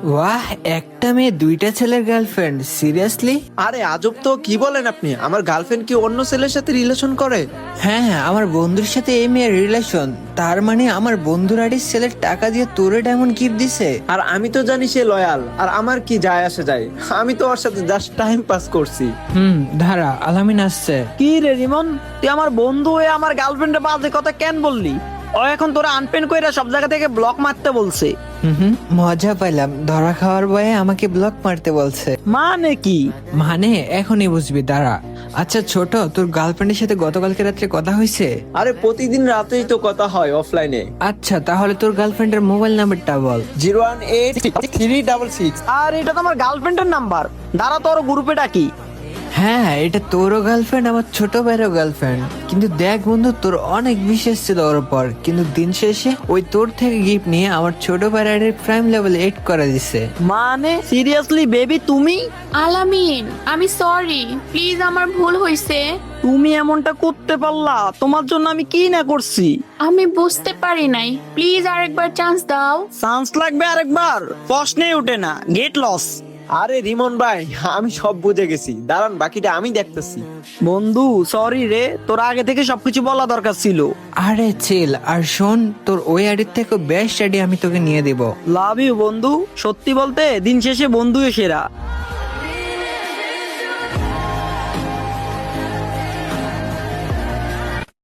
ওয়াহ, একটা মেয়ে দুইটা ছেলের গার্লফ্রেন্ড, সিরিয়াসলি? আরে আজব তো, কি বলেন আপনি? আমার গার্লফ্রেন্ড কি অন্য ছেলের সাথে রিলেশন করে? হ্যাঁ হ্যাঁ, আমার বন্ধুর সাথে এই মেয়ের রিলেশন। তার মানে আমার বন্ধুর আড়ির ছেলের টাকা দিয়ে তোরে ডায়মন্ড গিফট দিছে? আর আমি তো জানি সে লয়াল, আর আমার কি যায় আসে যায়? আমি তো ওর সাথে জাস্ট টাইম পাস করছি। ধারা আলামিন আসছে। কি রে রিমন, তুই আমার বন্ধু হয়ে আমার গার্লফ্রেন্ডের বাজে কথা কেন বললি? ও এখন তোরা আনপেন কইরা সব জায়গা থেকে ব্লক মারতে বলছে। মজা পাইলাম, ধরা খাওয়ার ভয়ে আমাকে ব্লক মারতে বলছে। মানে কি? মানে এখনই বুঝবি, দাঁড়া। আচ্ছা ছোট, তোর গার্লফ্রেন্ডের সাথে গতকালকে রাত্রে কথা হয়েছে? আরে প্রতিদিন রাতেই তো কথা হয় অফলাইনে। আচ্ছা তাহলে তোর গার্লফ্রেন্ডের মোবাইল নাম্বারটা বল। 01836. আর এটা তো আমার গার্লফ্রেন্ডের নাম্বার। দাঁড়া, তোর গ্রুপে ডাকি। হ্যাঁ, এটা তোরও গার্লফ্রেন্ড, আমার ছোট ভাইয়েরও গার্লফ্রেন্ড। কিন্তু দেখ বন্ধু, তোর অনেক বিশ্বাস ছিল ওর উপর, কিন্তু দিন শেষে ওই তোর থেকে গিফট নিয়ে আমার ছোট ভাইয়ের প্রাইম লেভেল 8 করে দিছে। মানে সিরিয়াসলি বেবি, তুমি আলামিন, আমি সরি, প্লিজ, আমার ভুল হয়েছে। তুমি এমনটা করতে পারলা? তোমার জন্য আমি কি না করছি। আমি বুঝতে পারি নাই, প্লিজ আরেকবার চান্স দাও। চান্স লাগবে আরেকবার? প্রশ্নেই ওঠে না, গেট লস। আরে রিমন ভাই, আমি সব বুঝে গেছি, দাঁড়ান বাকিটা আমি দেখতেছি। বন্ধু সরি রে, তোর আগে থেকে সবকিছু বলা দরকার ছিল। আরে চিল, আর শোন, তোর ওই আইডির থেকে বেস্ট আইডি আমি তোকে নিয়ে দিব। লাভ ইউ বন্ধু, সত্যি বলতে দিন শেষে বন্ধুই সেরা।